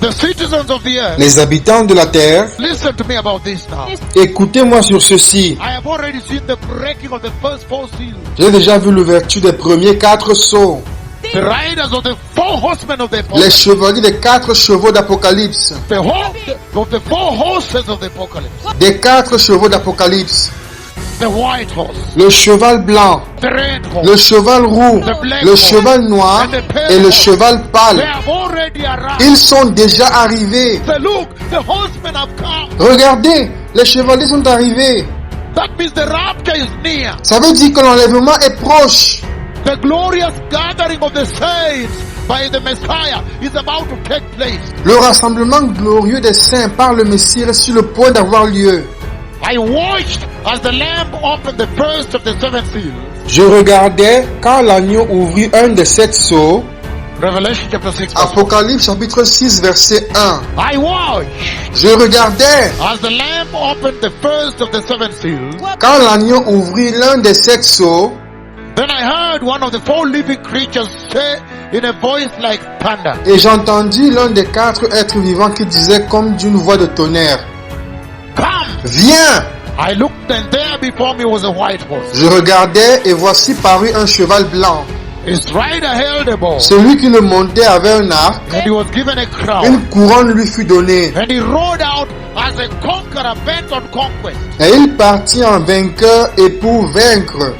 The citizens of the earth, Les habitants de la terre, listen to me about this now. écoutez-moi sur ceci. I have already seen the breaking of the first 4 seals. J'ai déjà vu l'ouverture des premiers 4 sceaux. The riders of the 4 horsemen of the Les apocalypse. chevaliers des 4 chevaux d'Apocalypse. Of the 4 horses of the apocalypse. Des 4 chevaux d'Apocalypse. The white horse, Le cheval blanc, the red horse. le cheval roux, le cheval noir et le cheval They pâle. have already arrived. Ils sont déjà arrivés. Say, look, the horsemen have come. Regardez, les chevaliers sont arrivés. That means the rapture is near. Ça veut dire que l'enlèvement est proche. The glorious gathering of the saints by the Messiah is about to take place. Le rassemblement glorieux des saints par le Messie est sur le point d'avoir lieu. I watched as the Lamb opened the first of the 7 seals. Je regardais quand l'agneau ouvrit un des 7 sceaux. Revelation chapter 6. Apocalypse chapitre 6 verset 1. I watched Je regardais as the Lamb opened the first of the 7 seals. quand l'agneau ouvrit l'un des 7 sceaux. Then I heard one of the 4 living creatures say in a voice like thunder, Et j'entendis l'un des 4 êtres vivants qui disait comme d'une voix de tonnerre: come! Viens! I looked and there before me was a white horse. Je regardais et voici parut un cheval blanc. His rider held a bow, Celui qui le montait avait un arc. and he was given a crown. Une couronne lui fut donnée. And he rode out as a conqueror bent on conquest. Et il partit en vainqueur et pour vaincre.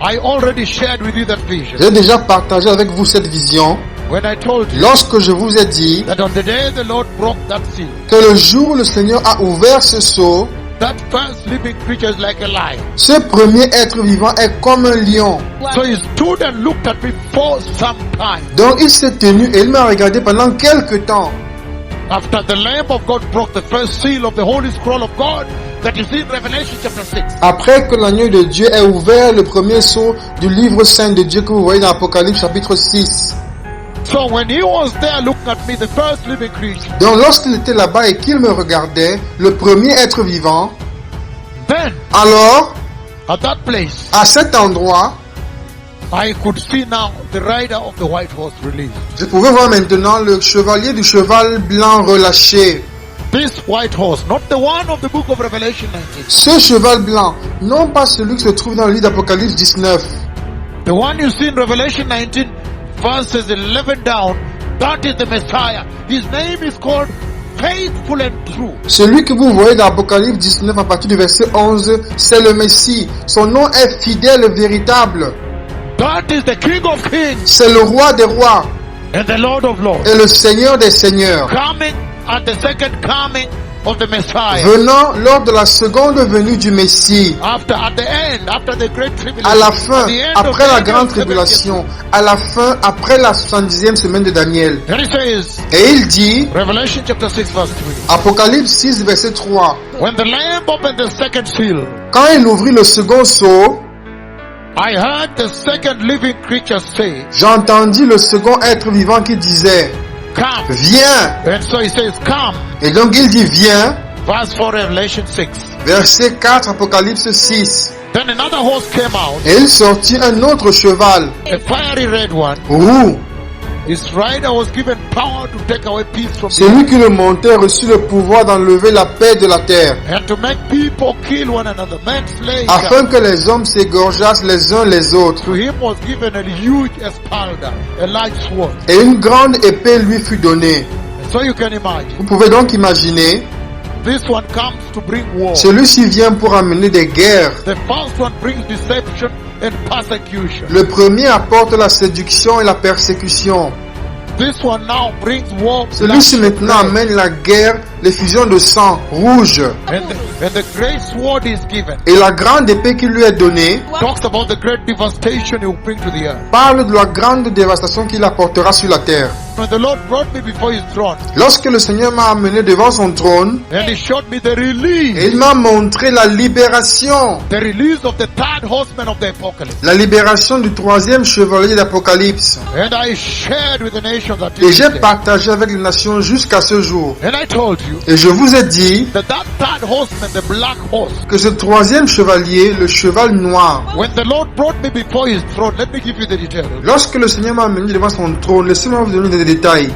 I already shared with you that vision J'ai déjà partagé avec vous cette vision when I told you lorsque je vous ai dit that on the day the Lord broke that seal, que le jour où le Seigneur a ouvert ce sceau, that first living creature is like a lion. ce premier être vivant est comme un lion. So he stood and looked at me for some time. Donc il s'est tenu et il m'a regardé pendant quelque temps. After the Lamb of God broke the first seal of the Holy Scroll of God that is in Revelation chapter 6. Après que l'agneau de Dieu ait ouvert le premier sceau du livre saint de Dieu que vous voyez dans Apocalypse chapitre 6. So when he was there looking at me, the first living creature, Donc lorsqu'il était là-bas et qu'il me regardait, le premier être vivant, then alors at that place, à cet endroit, I could see now the rider of the white horse released. je pouvais voir maintenant le chevalier du cheval blanc relâché. This white horse, not the one of the book of Revelation 19. Ce cheval blanc, non pas celui qui se trouve dans le livre d'Apocalypse 19. The one you see in Revelation 19, verses 11 down, that is the Messiah. His name is called Faithful and True. Celui que vous voyez dans Apocalypse 19 à partir du verset 11, c'est le Messie. Son nom est fidèle et véritable. That is the King of Kings C'est le roi des rois and the Lord of Lords. et le Seigneur des seigneurs. Coming at the second coming of the Messiah. Venant lors de la seconde venue du Messie. At the end, after the great tribulation. À la fin, at the end of après la the grande seven tribulation, à la fin, après la 70e semaine de Daniel. years. And it says, Et il dit, Revelation chapter 6 verse 3. Apocalypse 6 verset 3, When the Lamb opened the second seal, quand il ouvrit le second sceau, I heard the second living creature say, j'entendis le second être vivant qui disait, come. viens. And so he says, come. Et donc il dit, viens. Verse 4, Revelation 6. Verset 4, Apocalypse 6. Then another horse came out, Et il sortit un autre cheval, a fiery red one. roux. His rider was given power to take away peace from the Celui qui le montait reçut le pouvoir d'enlever la paix de la terre, and to make people kill one another, men slay each afin other. que les hommes s'égorgeassent les uns les autres. To him was given a huge espalda, a large sword. Et une grande épée lui fut donnée. And so you can imagine, Vous pouvez donc imaginer, this one comes to bring war. celui-ci vient pour amener des guerres. The first one brings deception and persecution. Le premier apporte la séduction et la persécution. This one now brings war. Celui-ci blood, maintenant red. amène la guerre, l'effusion de sang rouge. And the great sword is given. Et la grande épée qui lui est donnée Talks about the great devastation he will bring to the earth. parle de la grande dévastation qu'il apportera sur la terre. When the Lord brought me before his throne, Lorsque le Seigneur m'a amené devant son trône, and he showed me the et release. il m'a montré la libération. The release of the third horseman of the apocalypse. La libération du troisième chevalier d'Apocalypse. And I shared with the nations that Et j'ai partagé avec les nations jusqu'à ce jour. And I told you Et je vous ai dit that third horseman, the black horse, que ce troisième chevalier, le cheval noir, when the Lord brought me before his throne, let me give you the details. lorsque le Seigneur m'a amené devant son trône, laissez-moi vous donner des détails.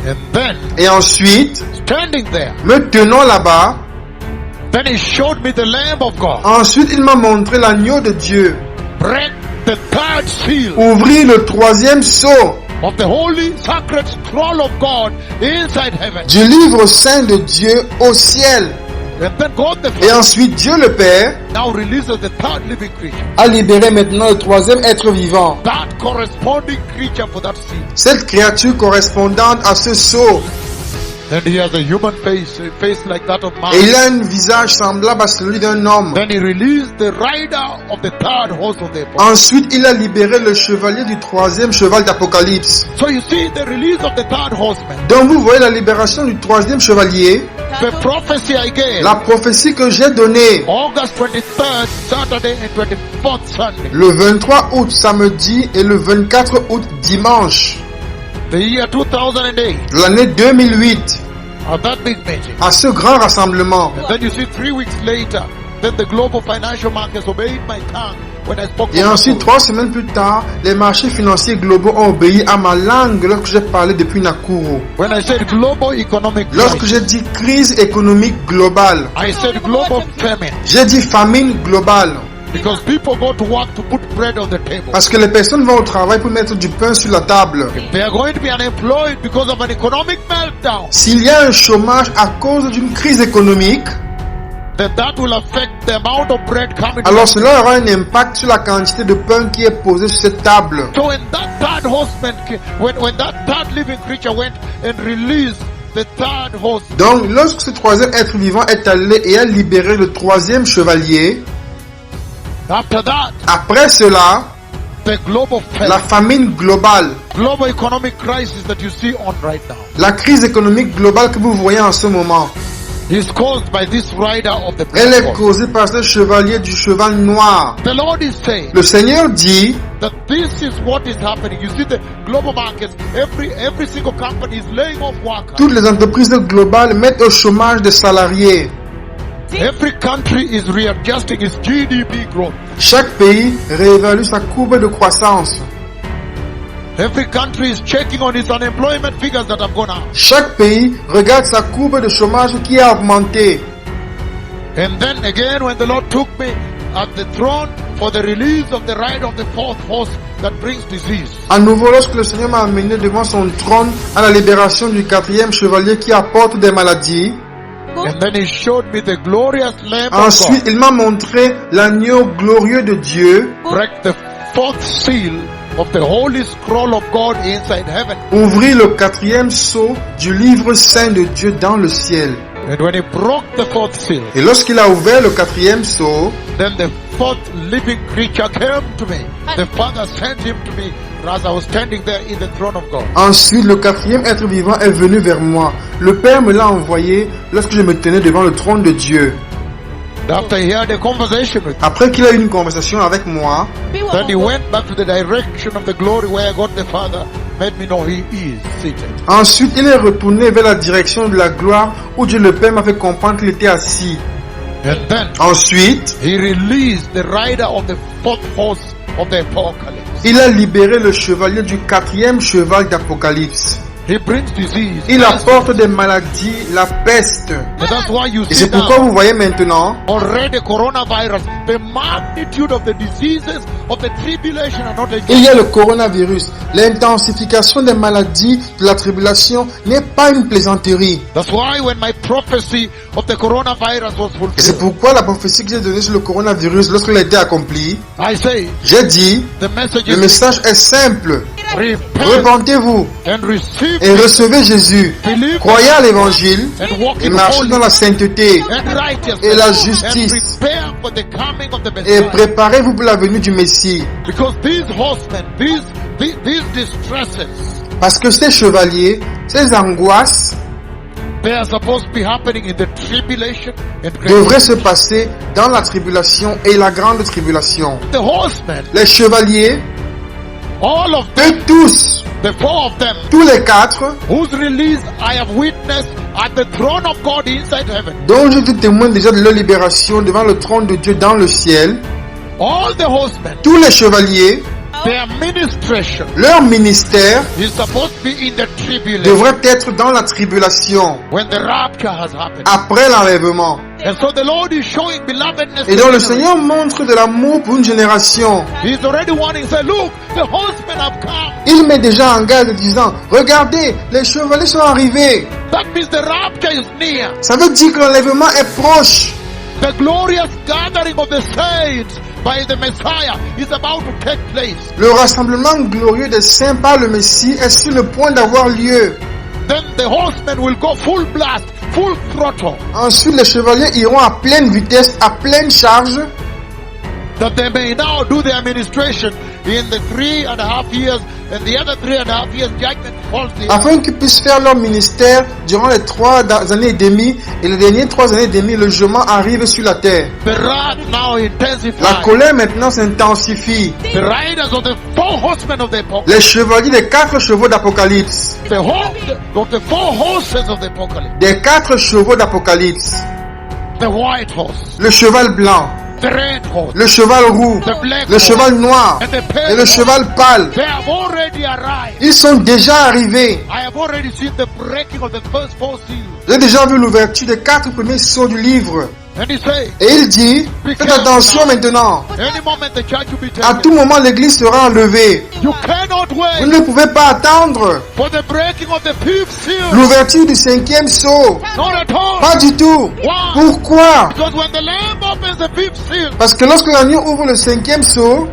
And then, Et ensuite, standing there, me tenant là-bas, then he showed me the Lamb of God. ensuite il m'a montré l'agneau de Dieu. Break the third seal Ouvrir le troisième sceau of the holy sacred scroll of God inside heaven. du livre saint de Dieu au ciel. And then God the Et Father ensuite Dieu le Père now releases the third living creature. a libéré maintenant le troisième être vivant. That corresponding creature for that seal. Cette créature correspondante à ce sceau. Then he has a human face, a face like that of man. Et il a un visage semblable à celui d'un homme. Then he released the rider of the third horse of the apocalypse. Ensuite, il a libéré le chevalier du troisième cheval d'Apocalypse. So you see the release of the third horseman. Donc vous voyez la libération du troisième chevalier, The prophecy I gave, la prophétie que j'ai donnée August 23rd, Saturday and 24th Sunday, le 23 août samedi et le 24 août dimanche, the year 2008, l'année 2008, at that big meeting. à ce grand rassemblement. And then you see 3 weeks later, then the global financial markets obeyed my tongue when I spoke. Et ensuite, 3 semaines plus tard, les marchés financiers globaux ont obéi à ma langue lorsque j'ai parlé depuis Nakuru. When I said global economic Lorsque crisis, j'ai dit crise économique globale, I said global famine, j'ai dit famine globale. because people go to work to put bread on the table. Parce que les personnes vont au travail pour mettre du pain sur la table. If they are going to be unemployed because of an economic meltdown, S'il y a un chômage à cause d'une crise économique, then that will affect the amount of bread coming. alors cela aura un impact sur la quantité de pain qui est posée sur cette table. So when that third horseman, when that third living creature went and released the third horse, Donc, lorsque ce troisième être vivant est allé et a libéré le troisième chevalier, after that, après cela, the global la famine, famine globale, global economic crisis that you see on right now, la crise économique globale que vous voyez en ce moment, is caused by this rider of the elle black est horse. causée par ce chevalier du cheval noir. The Lord is saying Le Seigneur dit, that this is what is happening. You see the global markets, every single company is laying off workers. toutes les entreprises globales mettent au chômage des salariés. Every country is readjusting its GDP growth. Chaque pays réévalue sa courbe de croissance. Every country is checking on its unemployment figures that have gone up. Chaque pays regarde sa courbe de chômage qui a augmenté. And then again, when the Lord took me at the throne for the release of the ride of the fourth horse that brings disease, À nouveau, lorsque le Seigneur m'a amené devant son trône à la libération du quatrième chevalier qui apporte des maladies, and then He showed me the glorious Lamb of ensuite il m'a montré l'agneau glorieux de Dieu, God break the fourth seal of the holy scroll of God inside heaven. ouvrir le quatrième sceau du livre saint de Dieu dans le ciel. And when He broke the fourth seal, Et lorsqu'il a ouvert le quatrième sceau, then the fourth living creature came to me. The Father sent him to me as I was standing there in the throne of God. ensuite le quatrième être vivant est venu vers moi. Le Père me l'a envoyé lorsque je me tenais devant le trône de Dieu. After he had a conversation with me, Après qu'il a eu une conversation avec moi, then he went back to the direction of the glory where God the Father made me know He is seated. ensuite il est retourné vers la direction de la gloire où Dieu le Père m'a fait comprendre qu'il était assis. And then Ensuite, He released the rider of the fourth horse of the apocalypse. il a libéré le chevalier du quatrième cheval d'Apocalypse. He brings disease. Il apporte des maladies, la peste. And that's why you Et see c'est pourquoi now vous voyez maintenant, already coronavirus, the magnitude of the diseases of the tribulation are not il y a le coronavirus. L'intensification des maladies de la tribulation n'est pas une plaisanterie. That's why when my prophecy of the coronavirus was Et c'est fulfilled, pourquoi la prophétie que j'ai donnée sur le coronavirus, lorsqu'elle a été accomplie, I say j'ai dit, the message le is message est simple. repent Repentez-vous and receive et recevez Jésus. believe Croyez à l'évangile and walk et in marchez dans la holiness sainteté. and righteousness et la and justice. prepare for the coming of the Et Messiah. préparez-vous pour la venue du Messie. Because these horsemen, these distresses, Parce que ces chevaliers, ces angoisses they are supposed to be happening in the tribulation and devraient se passer dans la tribulation et la grande tribulation. the horsemen, Les chevaliers, all of them, eux tous, the four of them, tous les quatre, whose release I have witnessed at the throne of God inside heaven. dont je te témoigne déjà de leur libération devant le trône de Dieu dans le ciel, All the horsemen, tous les chevaliers, Their ministration Leur ministère is supposed to be in the tribulation devrait être dans la tribulation, when the rapture has happened. après l'enlèvement. And so the Lord is showing belovedness. Et donc le Seigneur montre de l'amour pour une génération. He's already warning. Say, look, the horsemen have come. Il met déjà en garde disant, regardez, les chevaliers sont arrivés. That means the rapture is near. Ça veut dire que l'enlèvement est proche. The glorious gathering of the saints by the Messiah is about to take place. Le rassemblement glorieux des saints par le Messie est sur le point d'avoir lieu. Then the horsemen will go full blast, full throttle, Ensuite, les chevaliers iront à pleine vitesse, à pleine charge, that they may now do their administration in the 3.5 years, and the other 3.5 years judgment falls the afin qu'ils puissent faire leur ministère durant les 3 années et demie, et les dernières 3 années et demie, le jugement arrive sur la terre. The wrath now La intensifies. colère maintenant s'intensifie. The riders of the 4 horsemen of the apocalypse, Les chevaliers des 4 chevaux d'Apocalypse, the 4 horses of the apocalypse, des 4 chevaux d'Apocalypse, the white horse, le cheval blanc, the red horse, le cheval roux, the black le horse, cheval noir and the et pale le horse. cheval pâle. They have already arrived. Ils sont déjà arrivés. I have already seen the breaking of the first 4 seals. J'ai déjà vu l'ouverture des 4 premiers sceaux du livre. And he says, Et il dit, faites attention maintenant. any moment the church will be À taken. tout moment, l'église sera enlevée. You cannot Vous wait ne pouvez pas attendre for the breaking of the 5th seal. l'ouverture du 5e sceau. Not at all. Pas du tout. Why? Pourquoi? Because when the Lamb opens the 5th seal, Parce que lorsque l'agneau ouvre le 5e sceau,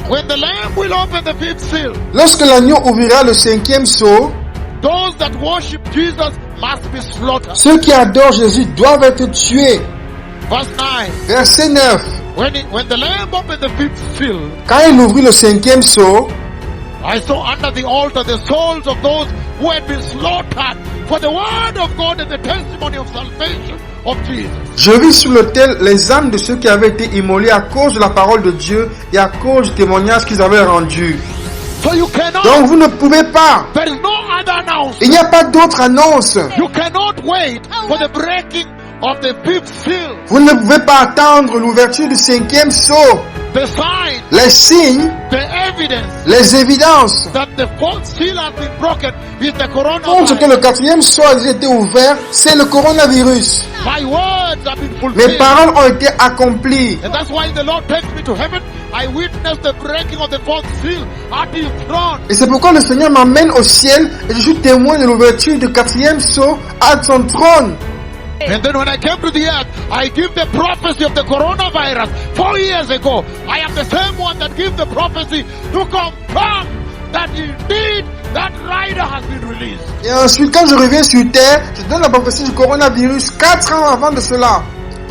when the Lamb will open the 5th seal, lorsque l'agneau ouvrira le 5e sceau, those that worship Jesus must be slaughtered. ceux qui adorent Jésus doivent être tués. Verse 9. Verset 9. When the Lamb opened the 5th seal, Quand il ouvrit le 5e sceau, I saw under the altar the souls of those who had been slaughtered for the word of God and the testimony of salvation of Jesus. je vis sur l'autel les âmes de ceux qui avaient été immolés à cause de la parole de Dieu et à cause du témoignage qu'ils avaient rendu. So you cannot, Donc vous ne pouvez pas. there is no other announcement. Il n'y a pas d'autre annonce. You cannot wait for the breaking of the 5th seal, Vous ne pouvez pas attendre l'ouverture du 5e sceau. the sign, Les signes, the evidence les évidences that the 4th seal has been broken is the montrent que coronavirus. le 4e sceau a été ouvert, c'est le coronavirus. My words have been Mes fulfilled. paroles ont été accomplies. And that's why the Lord takes me to heaven. I witnessed the breaking of the 4th seal at his throne. Et c'est pourquoi le Seigneur m'emmène au ciel et je suis témoin de l'ouverture du 4e sceau à son trône. And then when I came to the earth, I give the prophecy of the coronavirus 4 years ago. I am the same one that gave the prophecy to confirm that indeed that rider has been released. Et ensuite, quand je reviens sur terre, je donne la prophétie du coronavirus 4 ans avant de cela.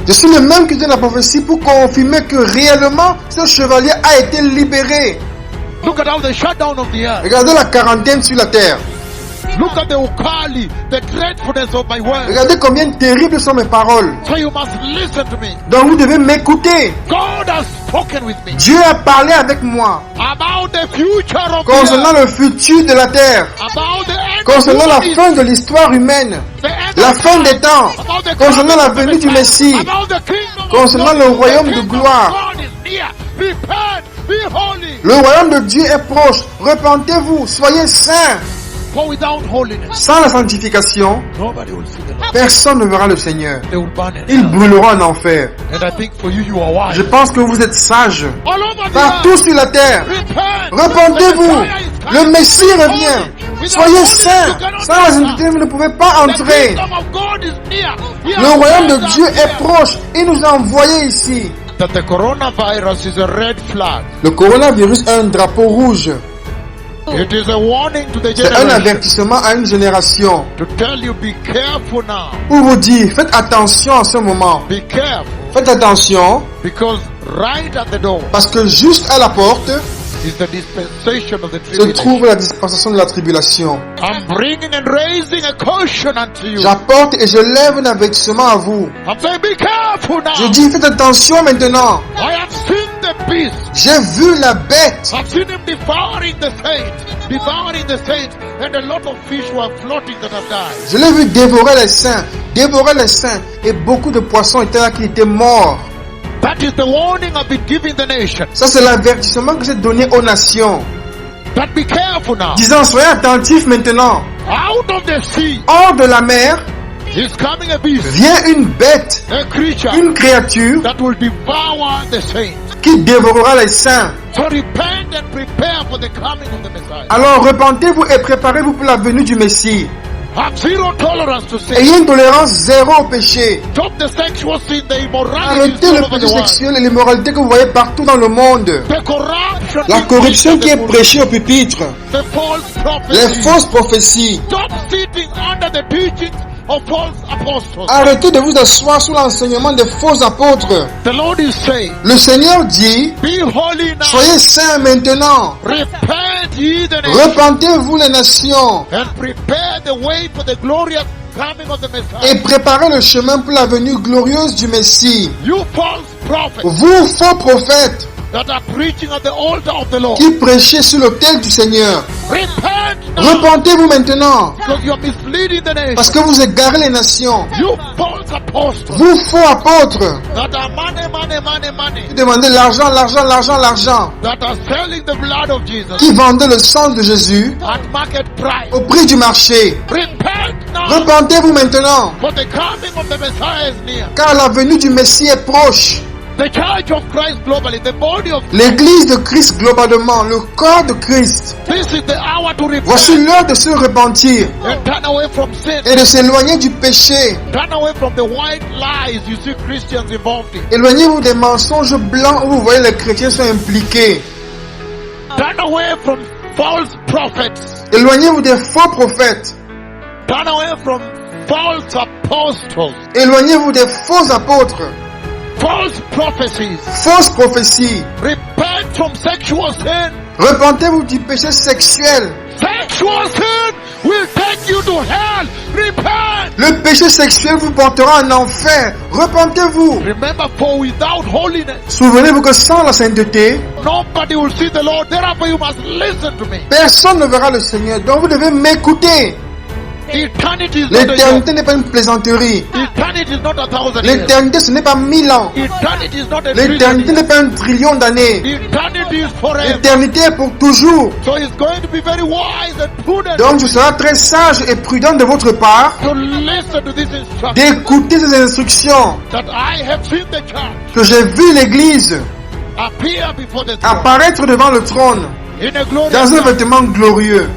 Je suis le même qui donne la prophétie pour confirmer que réellement ce chevalier a été libéré. Look at how the shutdown of the earth. Regardez la quarantaine sur la terre. Look at the ukali, the dreadfulness of my words. Regardez combien terribles sont mes paroles. So you must listen to me. Donc vous devez m'écouter. God has spoken with me Dieu a parlé avec moi about the future of the concernant earth, le futur de la terre, about the end concernant la of humanity, fin de l'histoire humaine, the end la of fin time, des temps, about the concernant la coming of the venue du Messiah, Messie, about the kingdom of concernant God. le royaume The de kingdom gloire. of God is near. Repent, be holy. Le royaume de Dieu est proche. Repentez-vous, soyez saints. For without holiness, Sans la sanctification, nobody will see the Lord. personne ne verra le Seigneur. They will burn in Ils hell. brûleront en enfer. And I think for you, you are wise. Je pense que vous êtes sages. All over the Partout earth, sur la terre. repent. Repentez-vous. The Messiah is coming. Le Messie Be revient. holy. Without Soyez holiness, saints. you cannot Sans la enter. sainteté, vous ne pouvez pas The entrer. kingdom of God is near. He Le has royaume de sent us Dieu est here. proche. Il nous a envoyés ici. That the coronavirus is a red flag. Le coronavirus est un drapeau rouge. It is a warning to the C'est un generation avertissement à une génération. to tell you, be careful now. Pour vous dire, faites attention en ce moment. Be careful, Faites attention because right at the door parce que juste à la porte is the dispensation of the se tribulation. trouve la dispensation de la tribulation. I'm bringing and raising a caution unto you. J'apporte et je lève un avertissement à vous. I'm saying, be careful now. Je dis, faites attention maintenant. I have seen the beast. J'ai vu la bête. I've seen him devouring the saints, and a lot of fish were floating that have died. Je l'ai vu dévorer les saints, et beaucoup de poissons étaient là qui étaient morts. That is the warning I've been giving the nation. Ça, c'est l'avertissement que j'ai donné aux nations. That be careful now. Disant, soyez attentifs maintenant. Out of the sea Hors de la mer is coming a beast, vient une bête, a creature une créature that will devour the saints. qui dévorera les saints. So repent and prepare for the coming of the Messiah. Alors repentez-vous et préparez-vous pour la venue du Messie. Have zero tolerance to sin. Ayez une tolérance zéro au péché. Stop the sexual sin, the immorality Arrêtez all le over péché the world. sexuel et l'immoralité que vous voyez partout dans le monde. The corruption, La corruption qui est the prêchée au pupitre. false Les prophecy. fausses prophéties. Stop sitting under the teachings of false apostles. Arrêtez de vous asseoir sous l'enseignement des faux apôtres. The Lord is saying, Le Seigneur dit, be holy now. soyez saints maintenant. Repent ye the nation. Repentez-vous les nations. And prepare the way for the glorious coming of the Messiah. Et préparez le chemin pour la venue glorieuse du Messie. You false prophets Vous, faux prophètes, that are preaching at the altar of the Lord. qui prêchez sur l'autel du Seigneur. Repent now. Repentez-vous maintenant. Because you are misleading the Parce nation. que vous égarez les nations. You false apostles Vous, faux apôtres, that are money. qui demandez l'argent, l'argent, l'argent, l'argent. That are selling the blood of Jesus Qui vendez le sang de Jésus at market price. au prix du marché. Repent now. Repentez-vous maintenant. For the coming of the Messiah is near. Car la venue du Messie est proche. The church of Christ globally, the body of L'église de Christ globalement, le corps de Christ. this is the hour to Voici repent l'heure de se repentir and turn away from sin. et de s'éloigner du péché. Turn away from the white lies you see Christians involved in. Éloignez-vous des mensonges blancs où vous voyez les chrétiens sont impliqués. Turn away from false prophets. Éloignez-vous des faux prophètes. Turn away from false apostles. Éloignez-vous des faux apôtres. False prophecies. Fausses prophéties. Repent from sexual sin. Repentez-vous du péché sexuel. Sexual sin will take you to hell. Repent. Le péché sexuel vous portera en enfer. Repentez-vous. Remember, for without holiness, Souvenez-vous que sans la sainteté, nobody will see the Lord. Therefore, you must listen to me. personne ne verra le Seigneur. Donc vous devez m'écouter. Eternity is not a year. L'éternité n'est pas une plaisanterie. Eternity is not 1,000 years. L'éternité, ce n'est pas 1000 ans. Eternity is not a L'éternité trillion n'est pas un trillion d'années. years. Eternity is forever. L'éternité est pour toujours. So it's going to be very wise and prudent Donc ce sera très sage et prudent de votre part to listen to this instruction d'écouter ces instructions that I have seen the church que j'ai vu l'Église appear before the throne apparaître devant le trône in a glorious dans un light. vêtement glorieux.